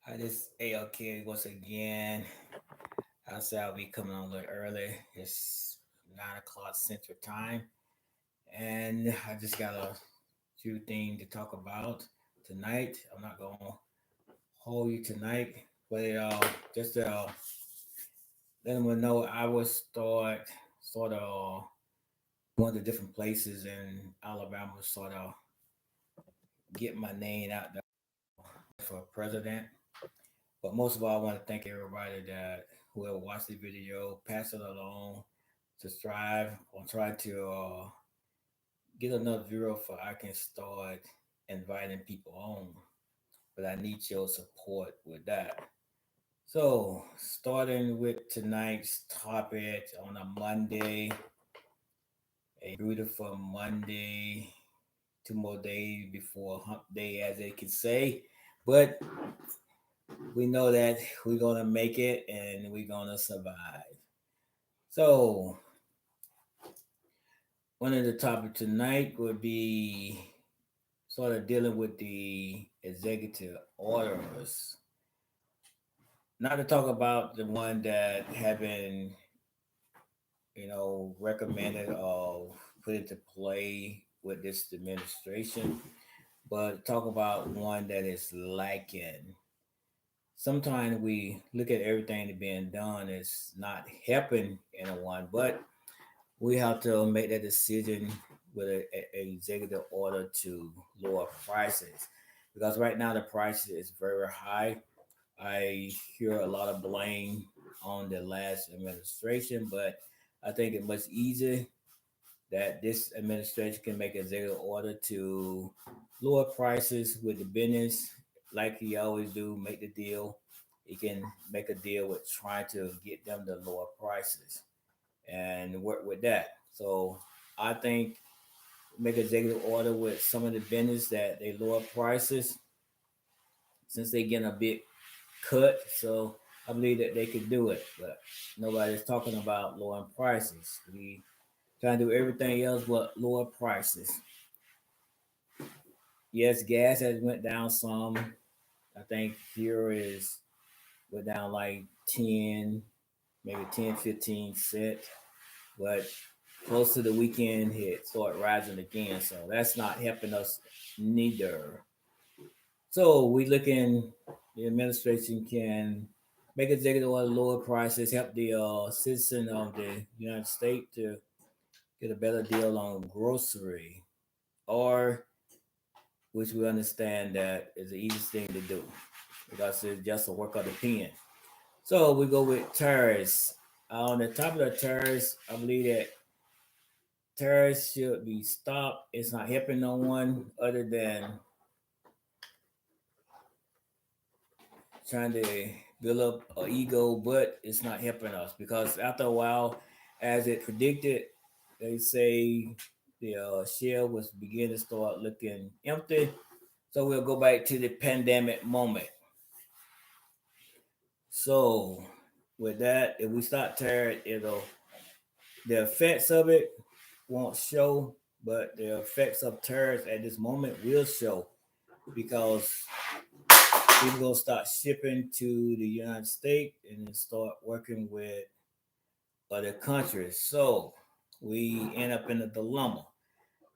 Hi, this ALK once again. I said I'll be coming on a little early. It's 9 o'clock Central Time, and I just got a few things to talk about tonight. I'm not gonna hold you tonight, but just let them know I will start sort of going to different places in Alabama, sort of get my name out there for president. But most of all, I want to thank everybody that whoever watched the video, pass it along, subscribe. I'm trying to get enough viewer for I can start inviting people on. But I need your support with that. So, starting with tonight's topic on a Monday, a beautiful Monday, 2 more days before hump day, as they can say. But we know that we're gonna make it and we're gonna survive. So one of the topics tonight would be sort of dealing with the executive orders. Not to talk about the one that have been, recommended or put into play with this administration, but talk about one that is lacking. Sometimes we look at everything that being done as not helping anyone, but we have to make that decision with a executive order to lower prices because right now the price is very high. I hear a lot of blame on the last administration, but I think it's much easier that this administration can make an executive order to lower prices with the business like he always do, make the deal. He can make a deal with trying to get them to lower prices and work with that. So I think make executive order with some of the vendors that they lower prices since they getting a big cut. So I believe that they could do it, but nobody's talking about lowering prices. We trying to do everything else but lower prices. Yes, gas has went down some. I think fuel is went down like 10, maybe 10, 15 cents. But close to the weekend, it started rising again. So that's not helping us neither. So we looking, the administration can make executive order lower prices, help the citizen of the United States to get a better deal on grocery, or which we understand that is the easiest thing to do because it's just a work of the pen. So we go with tariffs. On the top of the tariffs, I believe that tariffs should be stopped. It's not helping no one other than trying to build up an ego, but it's not helping us because after a while, as it predicted, they say the shell was beginning to start looking empty. So we'll go back to the pandemic moment. So with that, if we start tearing, it'll the effects of it won't show, but the effects of tariffs at this moment will show because people gonna start shipping to the United States and then start working with other countries. So we end up in a dilemma.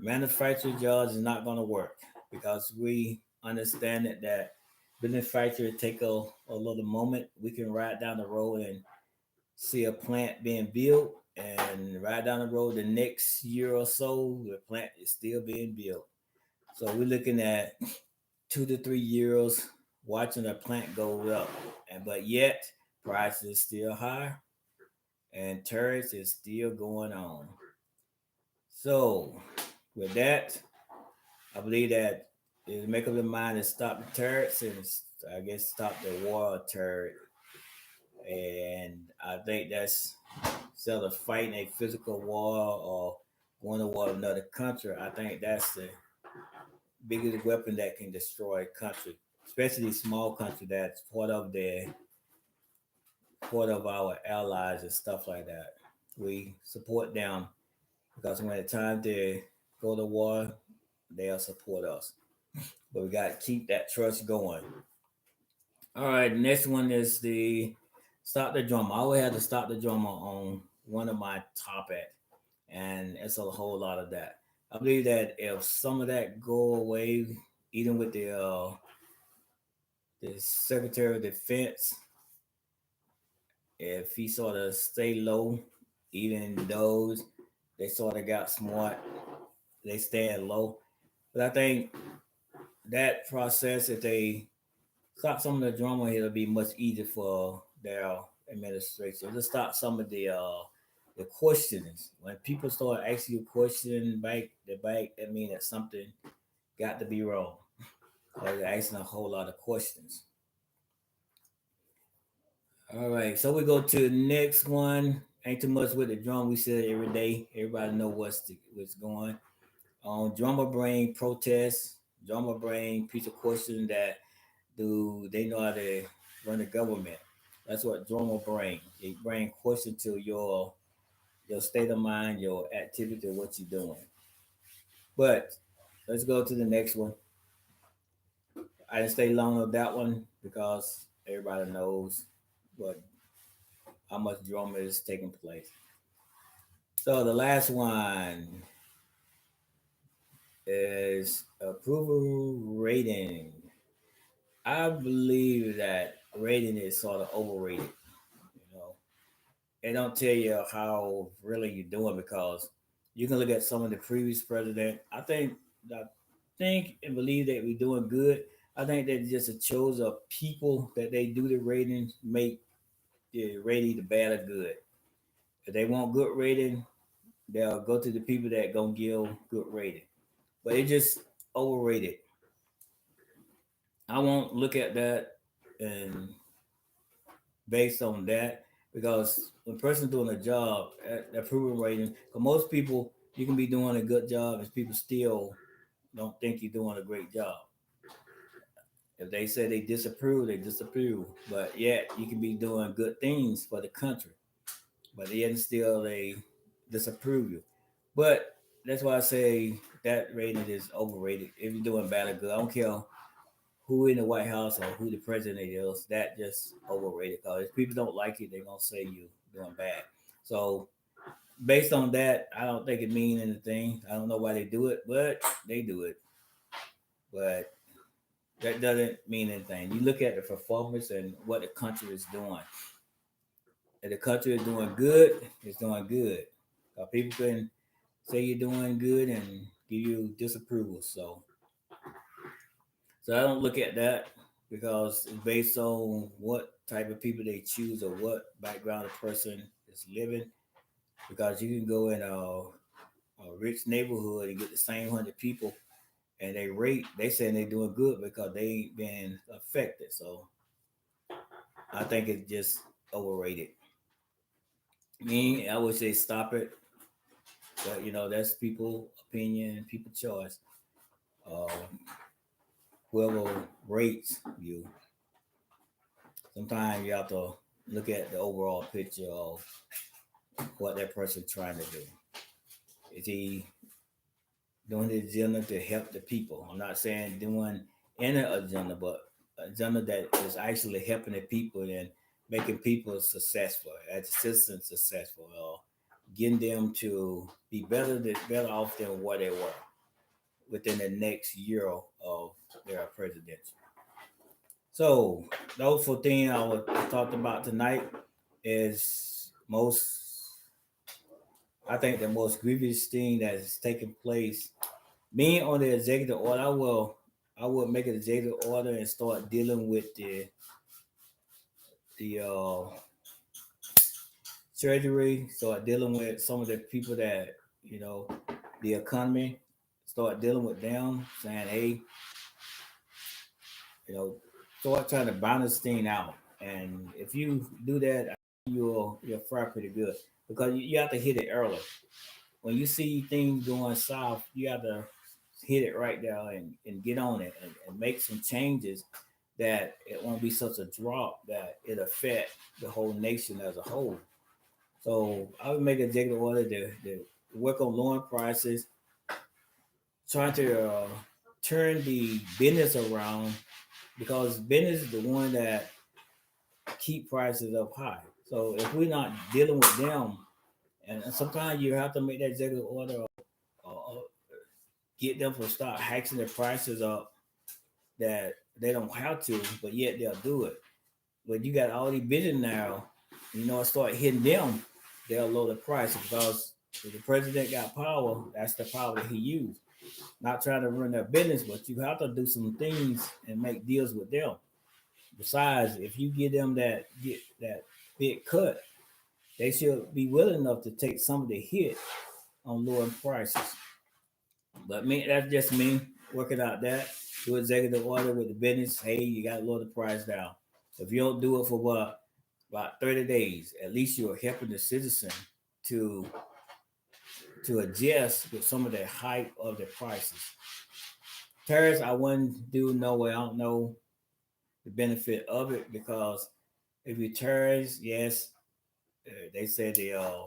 Manufactured jobs is not gonna work because we understand that manufacturer take a little moment. We can ride down the road and see a plant being built and ride down the road the next year or so, the plant is still being built. So we're looking at 2 to 3 years watching the plant go up, and but yet price is still high and tariffs is still going on. So with that, I believe that is make up the mind to stop the tariffs and I guess stop the war tariff. And I think that's instead of fighting a physical war or going to war with another country, I think that's the biggest weapon that can destroy a country, especially small country that's part of our allies and stuff like that. We support them because when it's time to go to war, they'll support us. But we got to keep that trust going. All right, next one is the stop the drama. I always have to stop the drama on one of my topic, and it's a whole lot of that. I believe that if some of that go away, even with the Secretary of Defense, if he sort of stay low, even those they sort of got smart, they stand low. But I think that process, if they stop some of the drama, it'll be much easier for their administration. Just stop some of the questions. When people start asking you questions back the back, that means that something got to be wrong. Or they're asking a whole lot of questions. All right, so we go to the next one. Ain't too much with the drum. We say it every day. Everybody know what's going. Drummer brain protests. Drummer brain piece of question that do they know how to run the government? That's what drummer brain. They bring question to your state of mind, your activity, what you're doing. But let's go to the next one. I didn't stay long on that one because everybody knows what how much drama is taking place. So the last one is approval rating. I believe that rating is sort of overrated. You know, it don't tell you how really you're doing because you can look at some of the previous president. I think and believe that we're doing good. I think that just a chose of people that they do the ratings make the rating the bad or good. If they want good rating, they'll go to the people that gonna give good rating. But it just overrated. I won't look at that and based on that because when a person's doing a job, that proven rating, for most people, you can be doing a good job and people still don't think you're doing a great job. If they say they disapprove, they disapprove. But yet you can be doing good things for the country, but yet still they disapprove you. But that's why I say that rating is overrated. If you're doing bad or good, I don't care who in the White House or who the president is, that just overrated. Because if people don't like it, they're gonna say you doing bad. So based on that, I don't think it means anything. I don't know why they do it, but they do it. But that doesn't mean anything. You look at the performance and what the country is doing. If the country is doing good, it's doing good. People can say you're doing good and give you disapproval. So I don't look at that because it's based on what type of people they choose or what background a person is living. Because you can go in a rich neighborhood and get the same 100 people, and they saying they doing good because they ain't been affected. So I think it's just overrated. Me, I would say stop it, but that's people opinion, people choice. Um, Whoever rates you, sometimes you have to look at the overall picture of what that person trying to do. Is he doing the agenda to help the people? I'm not saying doing any agenda, but agenda that is actually helping the people and making people successful, as citizens successful, or getting them to be better off than what they were within the next year of their presidency. So those 14 I was talked about tonight is I think the most grievous thing that is taking place. Me on the executive order, I will make an executive order and start dealing with the treasury, start dealing with some of the people that you know the economy, start dealing with them, saying, hey, you know, start trying to balance thing out. And if you do that, you'll fry pretty good because you have to hit it early. When you see things going south, you have to hit it right there and get on it and make some changes that it won't be such a drop that it affect the whole nation as a whole. So I would make a executive order to work on lowering prices, trying to turn the business around because business is the one that keep prices up high. So if we're not dealing with them, and sometimes you have to make that executive order or get them to start hacking their prices up that they don't have to, but yet they'll do it. But you got all these business now, start hitting them, they'll lower the price because if the president got power, that's the power that he used. Not trying to run their business, but you have to do some things and make deals with them. Besides, if you give them that big cut, they should be willing enough to take some of the hit on lower prices. But me, that's just me working out that. Do executive order with the business. Hey, you got to lower the price down. If you don't do it for what about 30 days, at least you're helping the citizen to to adjust with some of the height of the prices. Tariffs, I wouldn't do no way. I don't know the benefit of it because if you tariffs, yes, they said the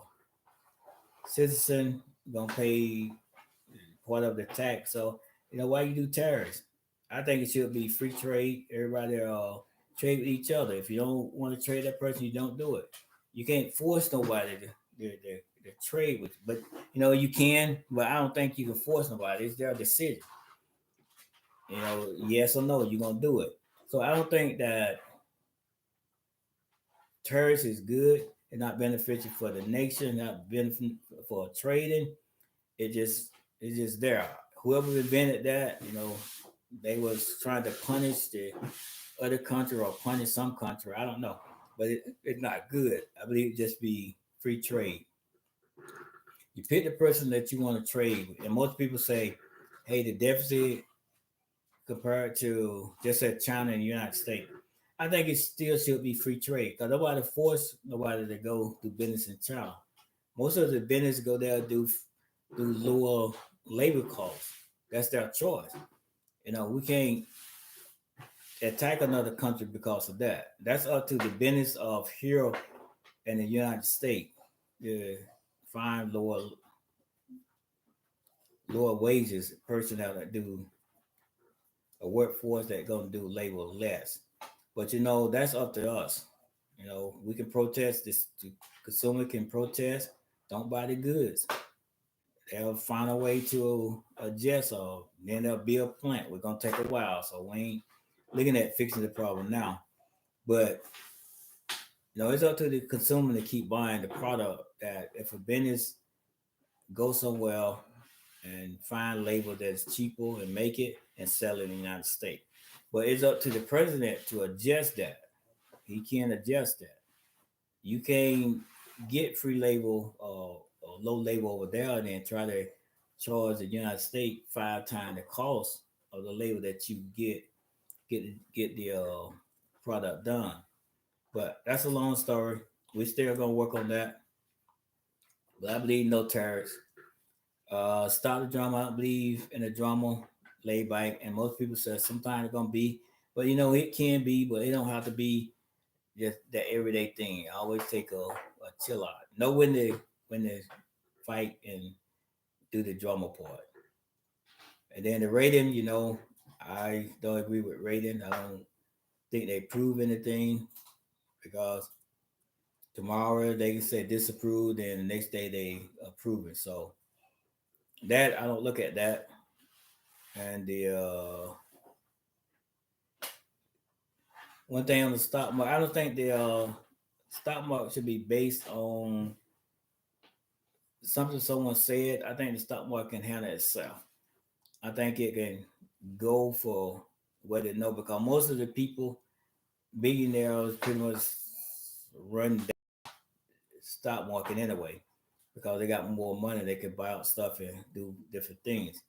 citizen gonna pay part of the tax. So why you do tariffs? I think it should be free trade. Everybody trade with each other. If you don't want to trade that person, you don't do it. You can't force nobody to trade with you. But you can, but I don't think you can force nobody. It's their decision. Yes or no, you're gonna do it. So I don't think that tariffs is good and not beneficial for the nation, not benefit for trading. It just it's just there. Whoever invented that, they was trying to punish the other country or punish some country. I don't know, but it's not good. I believe it just be free trade. You pick the person that you want to trade with, and most people say, "Hey, the deficit compared to just at China and the United States." I think it still should be free trade because nobody force nobody to go do business in China. Most of the business go there do lower labor costs. That's their choice. We can't attack another country because of that. That's up to the business of here in the United States to find lower wages personnel that do a workforce that gonna do labor less. But that's up to us. We can protest this. The consumer can protest. Don't buy the goods. They'll find a way to adjust, or then they'll be a plant. We're gonna take a while, so we ain't looking at fixing the problem now. But it's up to the consumer to keep buying the product. That if a business goes somewhere and find labor that's cheaper and make it and sell it in the United States. But it's up to the president to adjust that. He can't adjust that. You can't get free labor or low labor over there and then try to charge the United States 5 times the cost of the labor that you get the product done. But that's a long story. We're still gonna work on that. But I believe no tariffs. Stop the drama. I don't believe in the drama laid back. And most people say sometimes it's gonna be, but it can be, but it don't have to be just the everyday thing. I always take a chill out. Know when to fight and do the drama part. And then the rating, I don't agree with rating. I don't think they prove anything because tomorrow they can say disapprove, and the next day they approve it. So that I don't look at that. And the one thing on the stock market, I don't think the stock market should be based on something someone said. I think the stock market can handle itself. I think it can go for what it know because most of the people, billionaires, pretty much run the stock market anyway because they got more money. They can buy out stuff and do different things.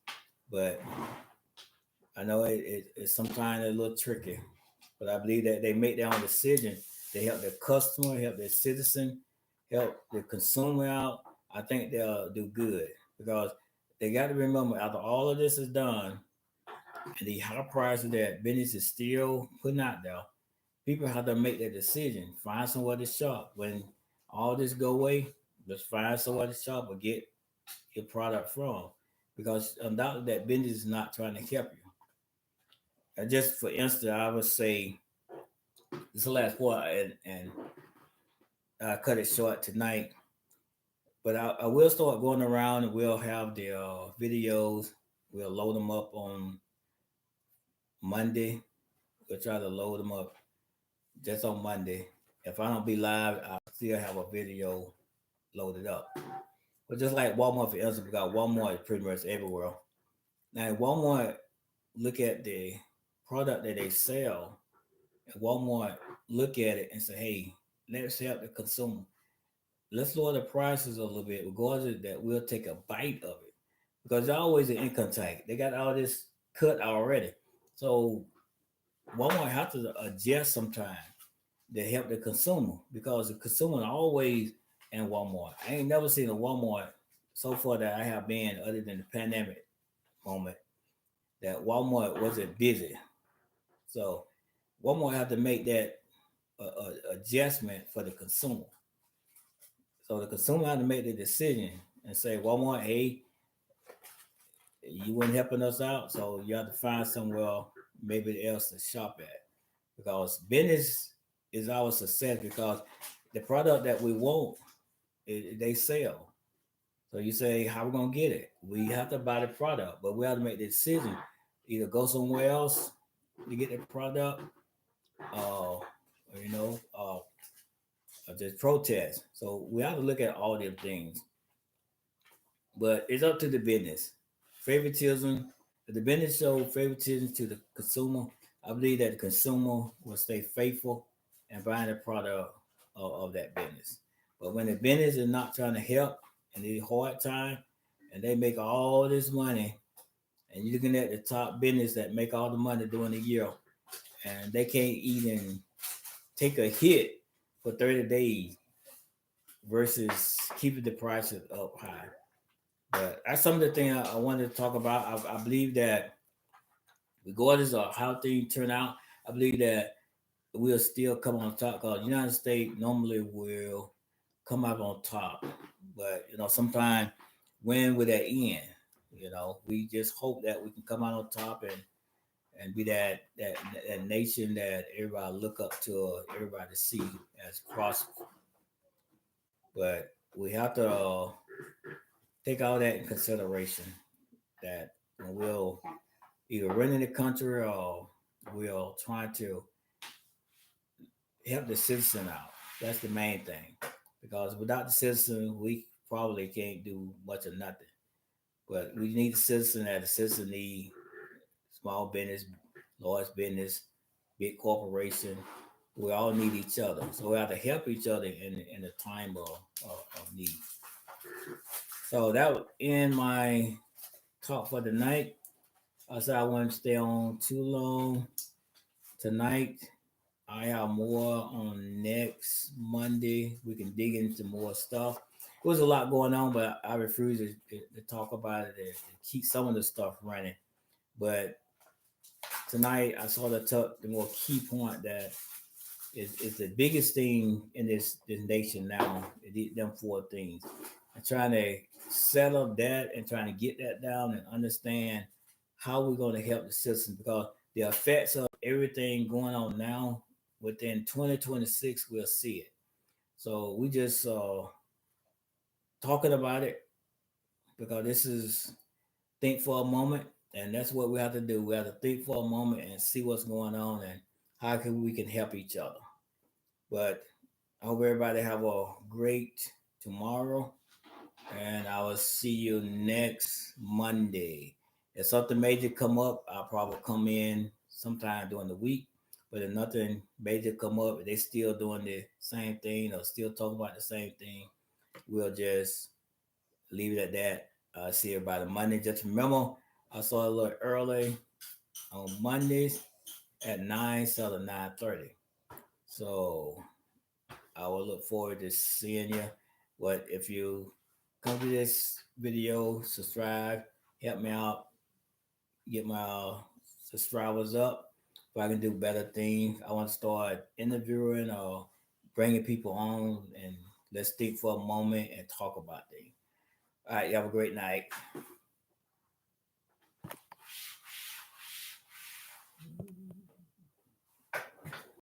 But I know it's sometimes a little tricky. But I believe that they make their own decision. They help the customer, help the citizen, help the consumer out. I think they'll do good because they got to remember after all of this is done and the high prices that business is still putting out there, people have to make their decision. Find somewhere to shop. When all this go away, just find somewhere to shop or get your product from. Because undoubtedly that business is not trying to help you. just for instance, I would say this is the last part, and I cut it short tonight. But I will start going around and we'll have the videos. We'll load them up on Monday. We'll try to load them up just on Monday. If I don't be live, I'll still have a video loaded up. But just like Walmart, for instance, we got Walmart is pretty much everywhere. Now, Walmart, look at the product that they sell, and Walmart look at it and say, hey, let's help the consumer. Let's lower the prices a little bit, regardless of that we'll take a bite of it. Because they're always an income tax. They got all this cut already. So Walmart have to adjust sometime to help the consumer because the consumer always in Walmart. I ain't never seen a Walmart so far that I have been other than the pandemic moment that Walmart wasn't busy. So Walmart have to make that adjustment for the consumer. So the consumer had to make the decision and say, Walmart, hey, you weren't helping us out, so you have to find somewhere maybe else to shop at. Because business is our success because the product that we want, they sell. So you say, how we gonna get it? We have to buy the product, but we have to make the decision. Either go somewhere else to get the product, or you know, or just protest. So we have to look at all these things. But it's up to the business. Favoritism, if the business show favoritism to the consumer, I believe that the consumer will stay faithful and buying the product of that business. But when the business is not trying to help and it's a hard time and they make all this money and you're looking at the top business that make all the money during the year and they can't even take a hit for 30 days versus keeping the prices up high. But that's some of the things I wanted to talk about. I believe that regardless of how things turn out, I believe that we'll still come on top because the United States normally will come out on top. But sometimes when will that end? We just hope that we can come out on top and be that nation that everybody look up to, everybody see as prosperous. But we have to take all that in consideration. That we'll either running the country or we're trying to help the citizen out. That's the main thing. Because without the citizen, we probably can't do much of nothing. But we need the citizen that the citizen need small business, large business, big corporation. We all need each other. So we have to help each other in a time of need. So that would end my talk for the night. I said I wouldn't stay on too long tonight. I have more on next Monday. We can dig into more stuff. There was a lot going on, but I refuse to talk about it and keep some of the stuff running. But tonight, I saw the more key point that is the biggest thing in this nation now. Them four things. And trying to settle that and trying to get that down and understand how we're going to help the citizens because the effects of everything going on now within 2026 we'll see it. So we just talking about it because this is think for a moment and that's what we have to do. We have to think for a moment and see what's going on and how can we can help each other. But I hope everybody have a great tomorrow and I will see you next Monday. If something major come up, I'll probably come in sometime during the week. But if nothing major come up, they still doing the same thing or still talking about the same thing, we'll just leave it at that. See everybody Monday. Just remember, I saw a little early on Mondays at 9 instead of 9:30. So I will look forward to seeing you. But if you come to this video, subscribe, help me out, get my subscribers up. If I can do better things, I want to start interviewing or bringing people on and let's think for a moment and talk about things. All right, you have a great night.